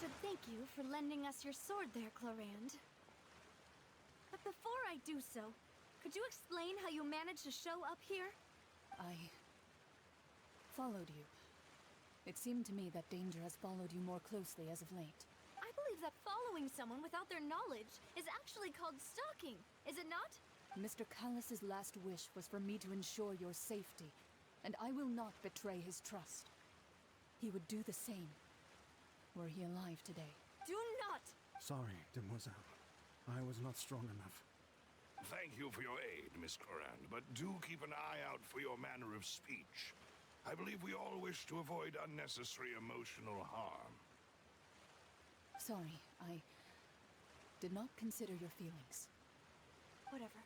should thank you for lending us your sword there, Clorand. But before I do so, could you explain how you managed to show up here? I followed you. It seemed to me that danger has followed you more closely as of late. I believe that following someone without their knowledge is actually called stalking, is it not? Mr. Callus's last wish was for me to ensure your safety, and I will not betray his trust. He would do the same, were he alive today. Do not! Sorry, Demoiselle. I was not strong enough. Thank you for your aid, Miss Coran, but do keep an eye out for your manner of speech. I believe we all wish to avoid unnecessary emotional harm. Sorry, I did not consider your feelings. Whatever.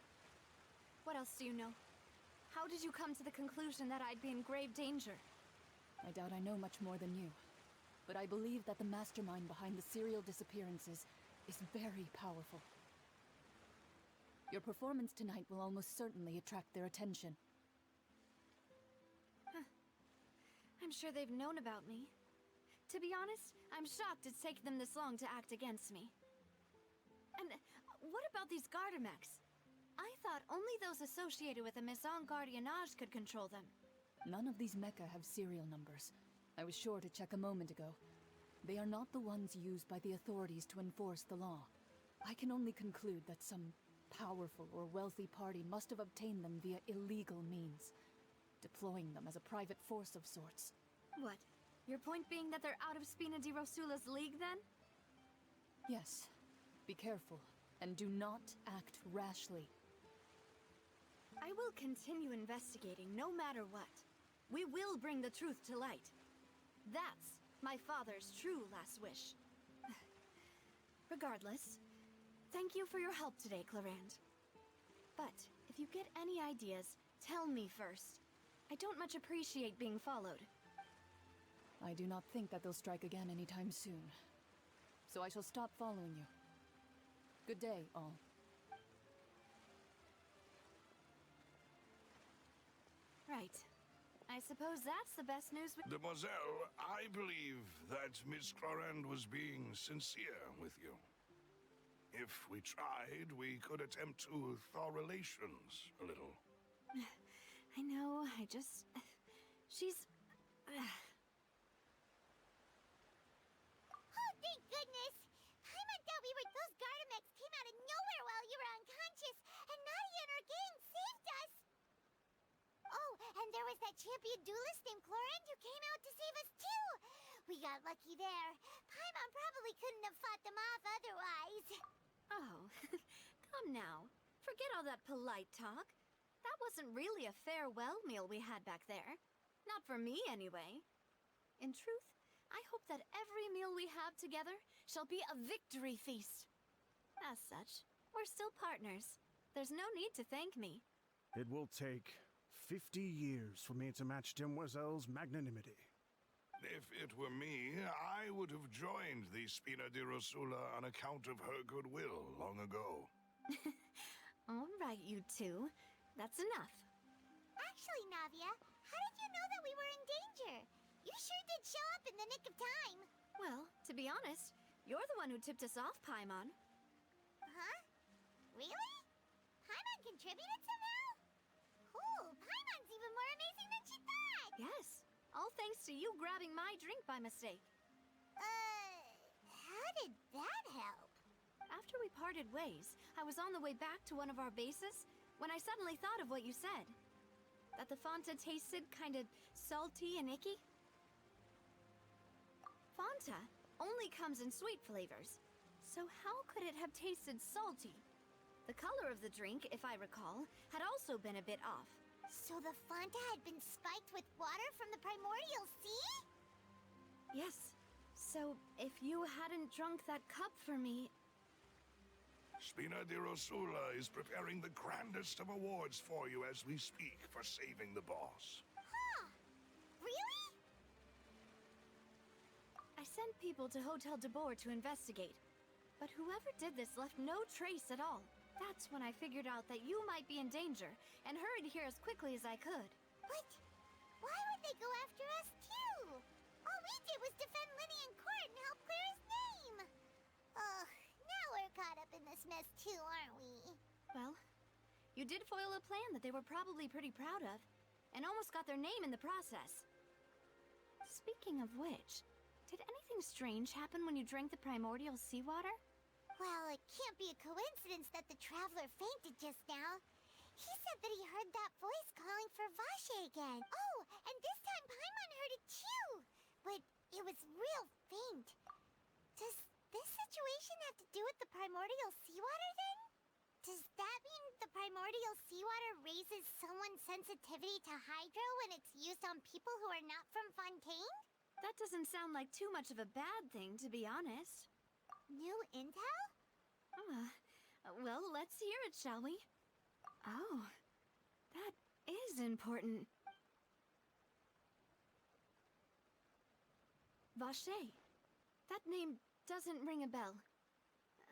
What else do you know? How did you come to the conclusion that I'd be in grave danger? I doubt I know much more than you, but I believe that the mastermind behind the serial disappearances is very powerful. Your performance tonight will almost certainly attract their attention. I'm sure they've known about me. To be honest, I'm shocked it's taken them this long to act against me. And what about these Gardamex? I thought only those associated with the Maison Gardiennage could control them. None of these mecha have serial numbers. I was sure to check a moment ago. They are not the ones used by the authorities to enforce the law. I can only conclude that some powerful or wealthy party must have obtained them via illegal means, deploying them as a private force of sorts. What? Your point being that they're out of Spina di Rosula's league, then? Yes. Be careful, and do not act rashly. I will continue investigating no matter what. We will bring the truth to light. That's my father's true last wish. Regardless, thank you for your help today, Clorand. But if you get any ideas, tell me first. I don't much appreciate being followed. I do not think that they'll strike again anytime soon. So I shall stop following you. Good day, all. Right. I suppose that's the best news we— Demoiselle, I believe that Miss Clorand was being sincere with you. If we tried, we could attempt to thaw relations a little. I know, she's— Oh, thank goodness! Paimon thought we were— those Gardamex came out of nowhere while you were unconscious, and Nadia and her gang saved us! Oh, and there was that champion duelist named Clorand who came out to save us too! We got lucky there. Paimon probably couldn't have fought them off otherwise. Oh, come now. Forget all that polite talk. That wasn't really a farewell meal we had back there. Not for me, anyway. In truth, I hope that every meal we have together shall be a victory feast. As such, we're still partners. There's no need to thank me. It will take 50 years for me to match Demoiselle's magnanimity. If it were me, I would have joined the Spina di Rosula on account of her goodwill long ago. All right, you two. That's enough. Actually, Navia, how did you know that we were in danger? You sure did show up in the nick of time. Well, to be honest, you're the one who tipped us off, Paimon. Huh? Really? Paimon contributed somehow? Cool, Paimon's even more amazing than she thought! Yes, all thanks to you grabbing my drink by mistake. How did that help? After we parted ways, I was on the way back to one of our bases when I suddenly thought of what you said. That the Fanta tasted kinda salty and icky. Fanta only comes in sweet flavors, so how could it have tasted salty? The color of the drink, if I recall, had also been a bit off. So the Fanta had been spiked with water from the primordial sea? Yes. So if you hadn't drunk that cup for me... Spina di Rosula is preparing the grandest of awards for you as we speak for saving the boss. Huh? Really? I sent people to Hotel de Boer to investigate, but whoever did this left no trace at all. That's when I figured out that you might be in danger and hurried here as quickly as I could. But why would they go after us too? All we did was defend Lenny in court and help clear his us too, aren't we? Well, you did foil a plan that they were probably pretty proud of, and almost got their name in the process. Speaking of which, did anything strange happen when you drank the primordial seawater? Well, it can't be a coincidence that the traveler fainted just now. He said that he heard that voice calling for Vache again. Oh, and this time Paimon heard it too. But it was real faint. Does this situation have to do with the primordial seawater then? Does that mean the primordial seawater raises someone's sensitivity to hydro when it's used on people who are not from Fontaine? That doesn't sound like too much of a bad thing, to be honest. New intel? Well, let's hear it, shall we? Oh, that is important. Vache. That name doesn't ring a bell.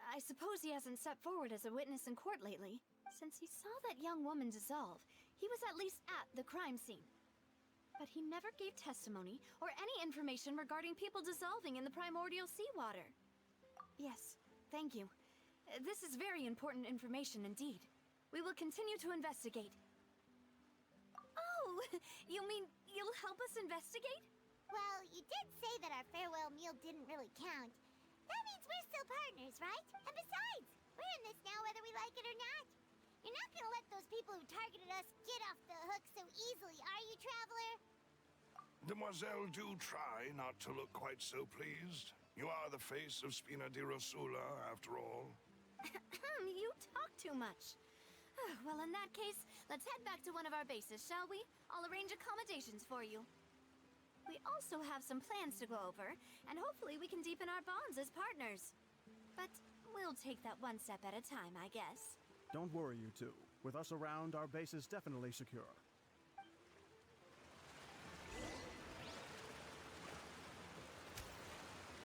I suppose he hasn't stepped forward as a witness in court lately. Since he saw that young woman dissolve, he was at least at the crime scene. But he never gave testimony or any information regarding people dissolving in the primordial seawater. Yes, thank you. This is very important information indeed. We will continue to investigate. Oh, you mean you'll help us investigate? Well, you did say that our farewell meal didn't really count. That means we're still partners, right? And besides, we're in this now whether we like it or not. You're not gonna let those people who targeted us get off the hook so easily, are you, Traveler? Demoiselle, do try not to look quite so pleased. You are the face of Spina di Rosula, after all. You talk too much. Well, in that case, let's head back to one of our bases, shall we? I'll arrange accommodations for you. We also have some plans to go over, and hopefully we can deepen our bonds as partners. But we'll take that one step at a time, I guess. Don't worry, you two. With us around, our base is definitely secure.